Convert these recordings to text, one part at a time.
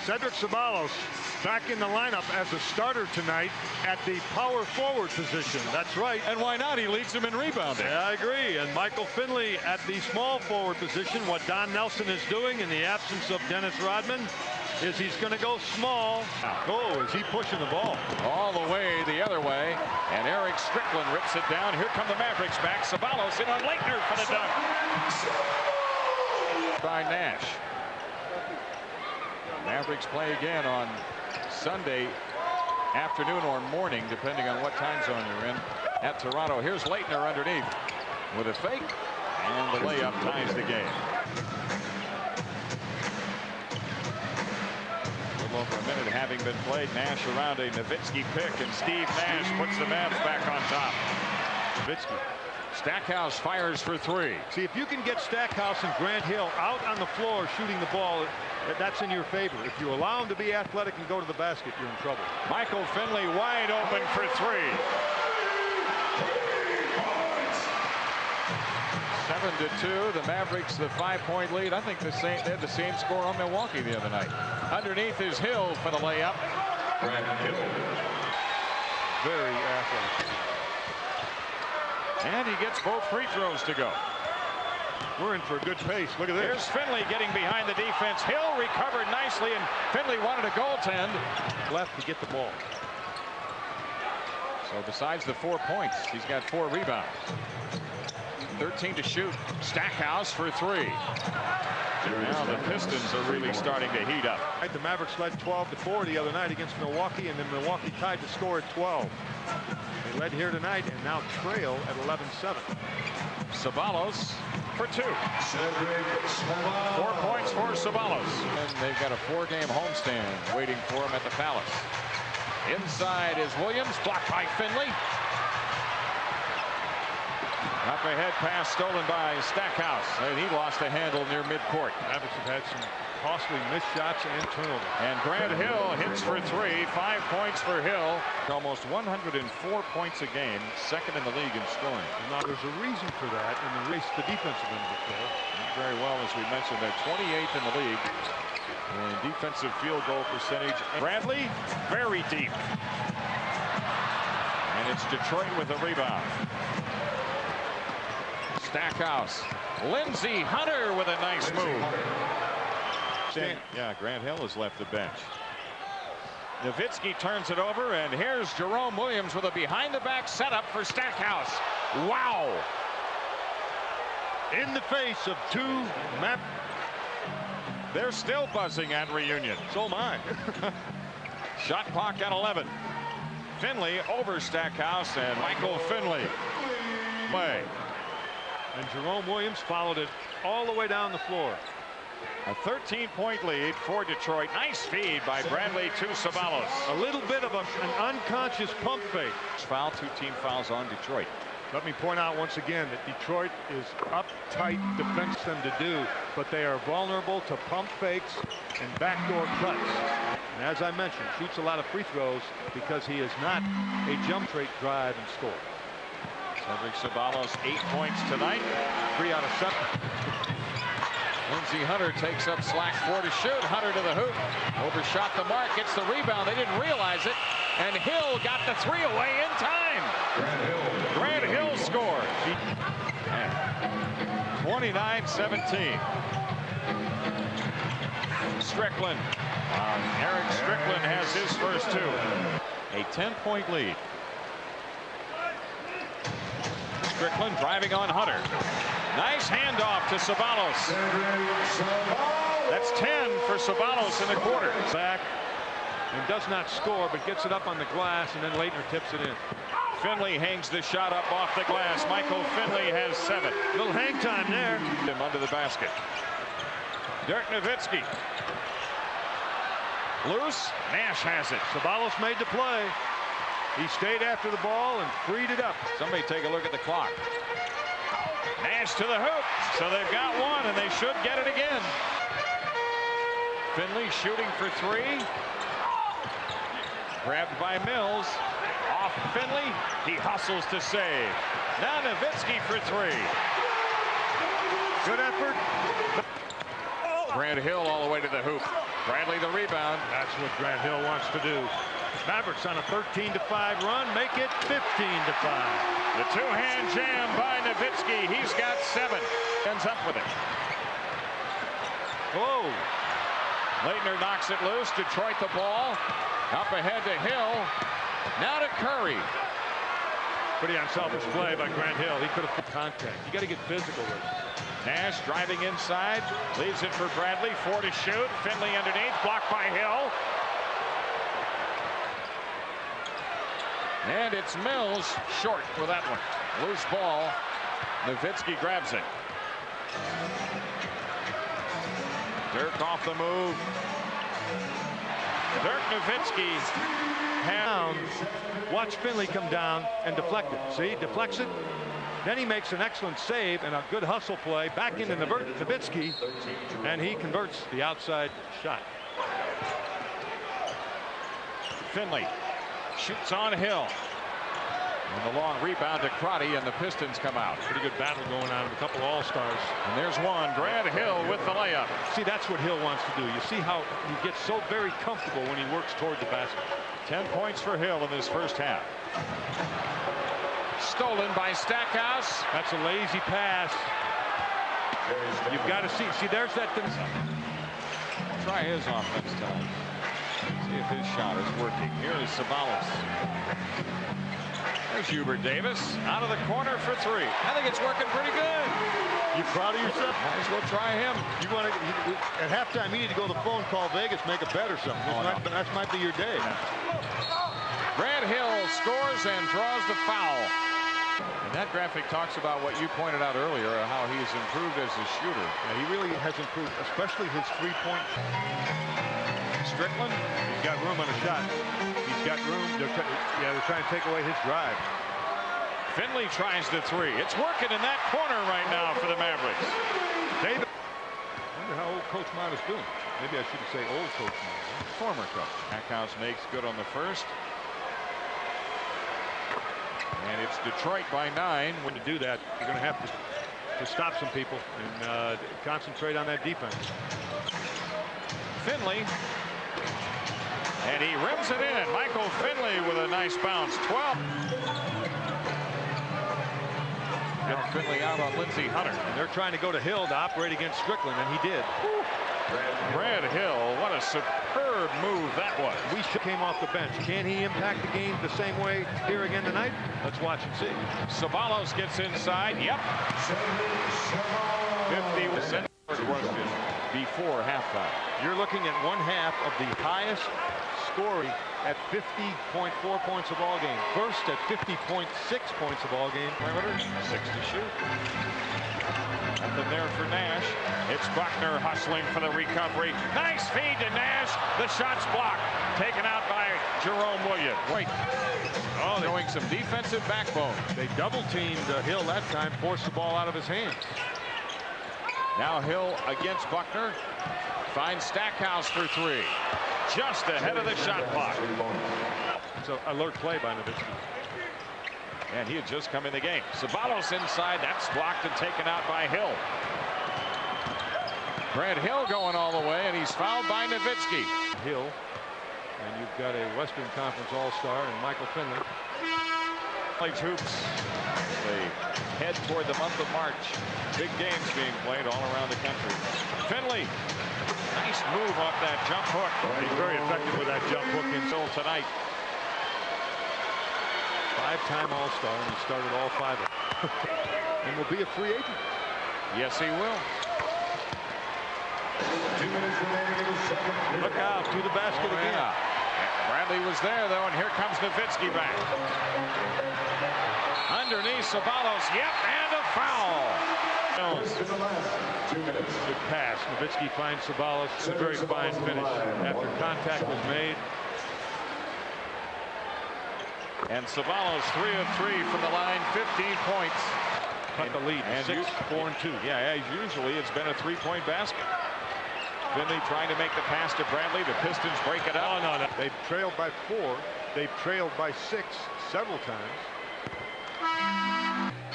Ceballos back in the lineup as a starter tonight at the power forward position. That's right. And why not? He leads them in rebounding. Yeah, I agree. And Michael Finley at the small forward position. What Don Nelson is doing in the absence of Dennis Rodman is he's going to go small. Oh, is he pushing the ball? All the way the other way. And Eric Strickland rips it down. Here come the Mavericks back. Ceballos in on Leitner for the dunk. By Nash. Mavericks play again on Sunday afternoon or morning, depending on what time zone you're in, at Toronto. Here's Leitner underneath with a fake, and the layup ties the game. A little over a minute having been played. Nash around a Nowitzki pick, and Steve Nash puts the Mavs back on top. Nowitzki. Stackhouse fires for three. See, if you can get Stackhouse and Grant Hill out on the floor shooting the ball, that's in your favor. If you allow them to be athletic and go to the basket, you're in trouble. Michael Finley wide open for three. 7-2. The Mavericks, the 5-point lead. I think they had the same score on Milwaukee the other night. Underneath is Hill for the layup. Very athletic. And he gets both free throws to go. We're in for a good pace. Look at this. Here's Finley getting behind the defense. Hill recovered nicely, and Finley wanted a goaltend. Left to get the ball. So besides the 4 points, he's got 4 rebounds. 13 to shoot. Stackhouse for three. Now the Pistons are really starting to heat up. The Mavericks led 12-4 the other night against Milwaukee, and then Milwaukee tied the score at 12. They led here tonight and now trail at 11-7. Ceballos for 2. 4 points for Ceballos. And they've got a 4-game homestand waiting for him at the Palace. Inside is Williams, blocked by Finley. Up ahead pass stolen by Stackhouse, and he lost a handle near midcourt. Mavericks have had some costly missed shots and turnovers. And Grant Hill hits for 3. 5 points for Hill. Almost 104 points a game, second in the league in scoring. Now there's a reason for that in the race to defensive end of the floor. Very well, as we mentioned, they're 28th in the league in defensive field goal percentage. Bradley, very deep. And it's Detroit with a rebound. Stackhouse. Lindsey Hunter with a nice move. Yeah, Grant Hill has left the bench. Nowitzki turns it over, and here's Jerome Williams with a behind-the-back setup for Stackhouse. Wow! In the face of 2 Mavericks. They're still buzzing at reunion. So am I. Shot clock at 11. Finley over Stackhouse, and Michael Finley play. And Jerome Williams followed it all the way down the floor. A 13-point lead for Detroit. Nice feed by Bradley to Ceballos. A little bit of an unconscious pump fake. Foul, 2 team fouls on Detroit. Let me point out once again that Detroit is uptight defense them to do, but they are vulnerable to pump fakes and backdoor cuts. And as I mentioned, shoots a lot of free throws because he is not a jump straight drive and score. Cedric Ceballos 8 points tonight. 3 out of 7. Lindsey Hunter takes up slack 4 to shoot. Hunter to the hoop. Overshot the mark. Gets the rebound. They didn't realize it. And Hill got the 3 away in time. Grant Hill scored. 29-17. Strickland. Eric Strickland has his first 2. A 10-point lead. Strickland driving on Hunter. Nice handoff to Ceballos. That's 10 for Ceballos in the quarter. Back and does not score, but gets it up on the glass, and then Leitner tips it in. Finley hangs the shot up off the glass. Michael Finley has 7. Little hang time there. Him under the basket. Dirk Nowitzki. Loose. Nash has it. Ceballos made the play. He stayed after the ball and freed it up. Somebody take a look at the clock. Nash to the hoop. So they've got 1, and they should get it again. Finley shooting for 3. Grabbed by Mills. Off Finley. He hustles to save. Now Nowitzki for 3. Good effort. Grant Hill all the way to the hoop. Bradley the rebound. That's what Grant Hill wants to do. Mavericks on a 13-5 run, make it 15-5. The two-hand jam by Nowitzki. He's got 7. Ends up with it. Whoa. Leitner knocks it loose. Detroit the ball. Up ahead to Hill. Now to Curry. Pretty unselfish play by Grant Hill. He could have put contact. You got to get physical with it. Nash driving inside. Leaves it for Bradley. 4 to shoot. Finley underneath. Blocked by Hill. And it's Mills short for that one. Loose ball. Nowitzki grabs it. Dirk off the move. Dirk Nowitzki Down. Watch Finley come down and deflect it. See, deflects it. Then he makes an excellent save and a good hustle play back into Nowitzki, and he converts the outside shot. Finley shoots on Hill. And the long rebound to Crotty, and the Pistons come out. Pretty good battle going on with a couple all-stars. And there's one. Grant Hill with the layup. See, that's what Hill wants to do. You see how he gets so very comfortable when he works toward the basket. 10 points for Hill in this first half. Stolen by Stackhouse. That's a lazy pass. You've got to see. See, there's that. Try his offense time. See if his shot is working. Here is Ceballos. There's Hubert Davis out of the corner for 3. I think it's working pretty good. You proud of yourself? Might as well try him. You want to at halftime? You need to go to the phone, call Vegas, make a bet or something. That might be your day. Grant Hill scores and draws the foul. And that graphic talks about what you pointed out earlier, how he's improved as a shooter. Yeah, he really has improved, especially his three-point. Strickland, he's got room on a shot. He's got room. They're trying to take away his drive. Finley tries the 3. It's working in that corner right now for the Mavericks. David. I wonder how old Coach Mott is doing. Maybe I shouldn't say old Coach Mott. Former coach. Stackhouse makes good on the first. And it's Detroit by 9. When to do that, you're going to have to stop some people and concentrate on that defense. Finley. And he rims it in. Michael Finley with a nice bounce. 12. Now Finley out on Lindsey Hunter. And they're trying to go to Hill to operate against Strickland, and he did. Brad Hill, what a superb move that was. We came off the bench. Can he impact the game the same way here again tonight? Let's watch and see. Ceballos gets inside. Yep. 50% question before halftime. You're looking at one half of the highest scoring at 50.4 points a ball game. First at 50.6 points a ball game. Perimeter, 6 to shoot. Nothing there for Nash. It's Buckner hustling for the recovery. Nice feed to Nash. The shot's blocked. Taken out by Jerome Williams. Wait. Oh, showing some defensive backbone. They double-teamed Hill that time, forced the ball out of his hands. Now Hill against Buckner. Finds Stackhouse for 3. Just ahead of the shot clock. It's an alert play by Nowitzki. And he had just come in the game. Ceballos inside. That's blocked and taken out by Hill. Grant Hill going all the way, and he's fouled by Nowitzki. Hill. And you've got a Western Conference All-Star and Michael Finley. Plays hoops. They head toward the month of March. Big games being played all around the country. Finley. Nice move off that jump hook. He's very effective with that jump hook until tonight. 5-time All-Star, and he started all 5 of them. And will be a free agent. Yes, he will. Look out to the basket again. Yeah. Bradley was there, though, and here comes Nowitzki back. Underneath Ceballos. Yep, and a foul. Good pass. Nowitzki finds Ceballos. It's a very fine finish after contact was made. And Ceballos 3 of 3 from the line, 15 points. Cut the lead. And 6, 4, and 2. Yeah, usually it's been a 3-point basket. Finley trying to make the pass to Bradley. The Pistons break it up. Oh, no. They've trailed by 4. They've trailed by 6 several times.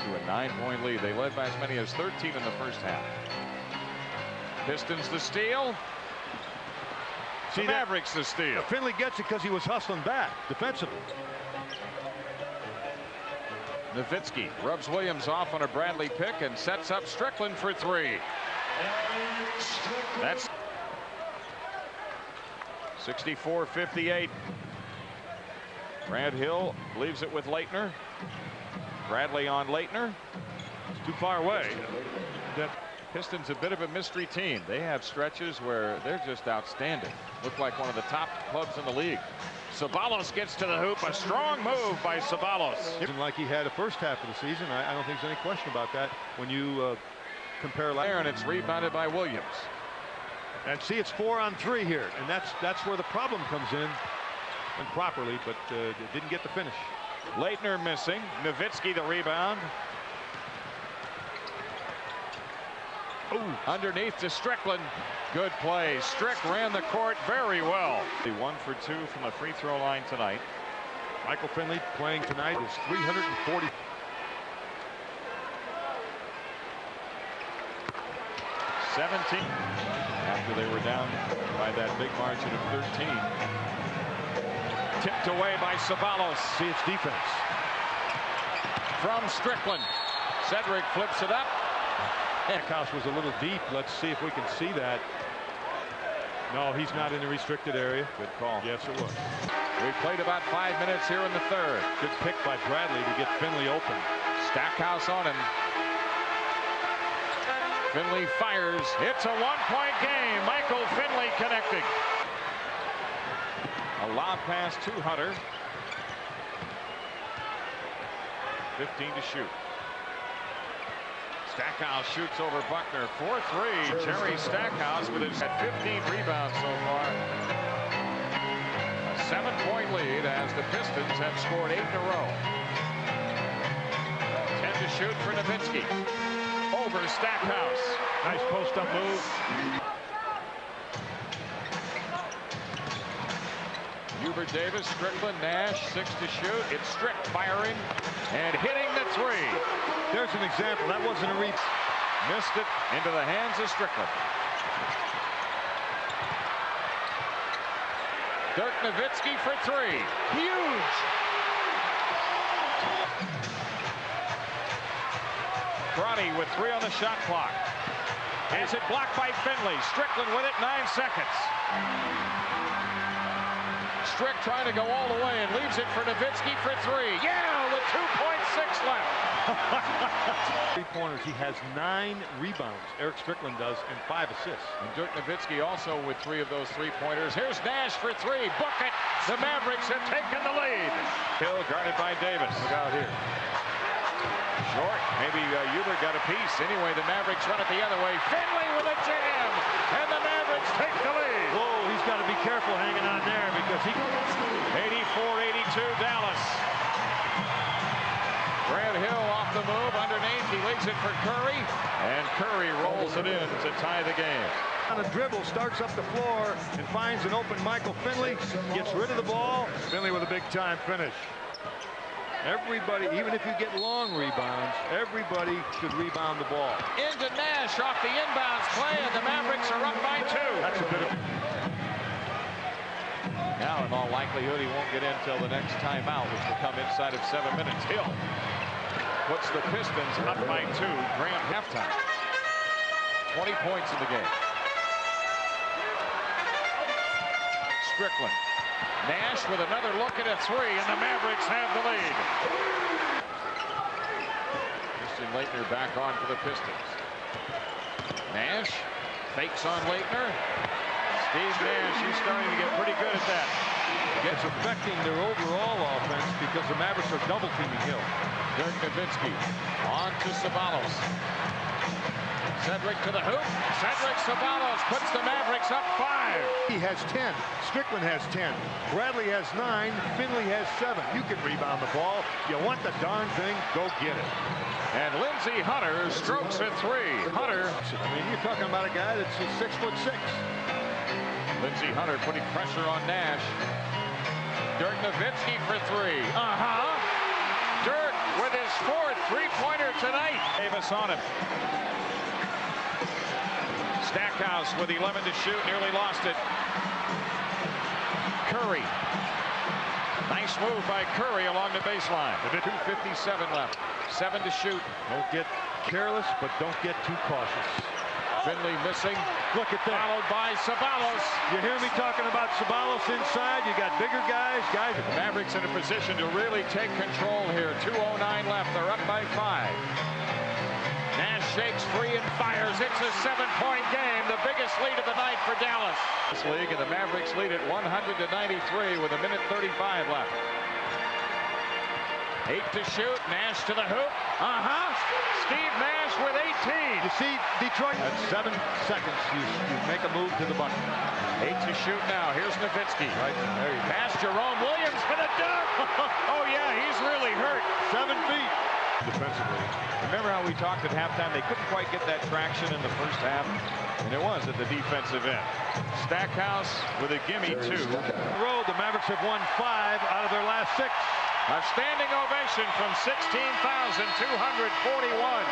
To a 9-point lead. They led by as many as 13 in the first half. Pistons the steal. See, the Mavericks the steal. Finley gets it because he was hustling back defensively. Nowitzki rubs Williams off on a Bradley pick and sets up Strickland for three. That's 64-58. Brad Hill leaves it with Leitner. Bradley on Leitner. It's too far away. Pistons a bit of a mystery team. They have stretches where they're just outstanding. Look like one of the top clubs in the league. Ceballos gets to the hoop. A strong move by Ceballos. Like he had the first half of the season. I don't think there's any question about that when you compare. There, and it's rebounded by Williams. And see, it's 4-on-3 here, and that's where the problem comes in, and properly, but didn't get the finish. Leitner missing. Nowitzki the rebound. Ooh. Underneath to Strickland. Good play. Strick ran the court very well. 1 for 2 from the free throw line tonight. Michael Finley playing tonight is 340. 17 after they were down by that big margin of 13. Tipped away by Ceballos. See, it's defense. From Strickland. Cedric flips it up. Stackhouse was a little deep. Let's see if we can see that. No, he's not in the restricted area. Good call. Yes, it was. We played about 5 minutes here in the third. Good pick by Bradley to get Finley open. Stackhouse on him. Finley fires. It's a one-point game. Michael Finley connecting. A lob pass to Hunter. 15 to shoot. Stackhouse shoots over Buckner. 4-3. Jerry Stackhouse with his 15 rebounds so far. A 7-point lead as the Pistons have scored 8 in a row. 10 to shoot for Nowitzki. Over Stackhouse. Nice post-up move. Hubert Davis, Strickland, Nash, 6 to shoot. It's Strick firing and hitting the three. There's an example. That wasn't a reach. Missed it into the hands of Strickland. Dirk Nowitzki for three. Huge. Bronny with 3 on the shot clock. Has it blocked by Finley. Strickland with it, 9 seconds. Strick trying to go all the way and leaves it for Nowitzki for three. Yeah, with 2.6 left. 3-pointers. He has 9 rebounds. Eric Strickland does, and 5 assists. And Dirk Nowitzki also with 3 of those 3-pointers. Here's Nash for 3. Book it. The Mavericks have taken the lead. Hill guarded by Davis. Look out here. Short. Maybe Hubert got a piece. Anyway, the Mavericks run it the other way. Finley with a jam. And the Mavericks take the lead. Whoa, he's got to be careful hanging on there because he... 84-82 Dallas. Brad Hill off the move underneath. He leaves it for Curry. And Curry rolls it in to tie the game. On a dribble, starts up the floor and finds an open Michael Finley. Gets rid of the ball. Finley with a big-time finish. Everybody, even if you get long rebounds, everybody should rebound the ball. Into Nash off the inbounds play, and the Mavericks are up by 2. That's a bit of... Now, in all likelihood, he won't get in until the next timeout, which will come inside of 7 minutes. Hill puts the Pistons up by 2. Grant halftime. 20 points in the game. Strickland. Nash with another look at a 3, and the Mavericks have the lead. Christian Laettner back on for the Pistons. Nash fakes on Laettner. Steve Nash, he's starting to get pretty good at that. It's affecting their overall offense because the Mavericks are double-teaming Hill. Dirk Nowitzki on to Ceballos. Cedric to the hoop. Cedric Ceballos puts the Mavericks up 5. He has 10. Strickland has 10. Bradley has 9. Finley has 7. You can rebound the ball. You want the darn thing, go get it. And Lindsey Hunter strokes a 3. Hunter. I mean, you're talking about a guy that's 6'6". Lindsey Hunter putting pressure on Nash. Dirk Nowitzki for 3. Dirk with his 4th 3-pointer tonight. Davis on him. Stackhouse with 11 to shoot, nearly lost it. Curry. Nice move by Curry along the baseline. 2:57 left. 7 to shoot. Don't get careless, but don't get too cautious. Finley missing. Look at that. Followed by Ceballos. You hear me talking about Ceballos inside? You got bigger guys. The Mavericks in a position to really take control here. 2:09 left. They're up by 5. Nash shakes free and fires. It's a 7-point game. The biggest lead of the night for Dallas. This league, and the Mavericks lead at 100-93 with 1:35 left. 8 to shoot. Nash to the hoop. Steve Nash with 18. You see, Detroit at 7 seconds. You make a move to the bucket. 8 to shoot now. Here's Nowitzki. Right there you go. Pass Jerome Williams for the dunk. Oh yeah, he's really hurt. 7 feet. Defensively. Remember how we talked at halftime? They couldn't quite get that traction in the first half, and it was at the defensive end. Stackhouse with a gimme 2. On the road, the Mavericks have won 5 out of their last 6. A standing ovation from 16,241.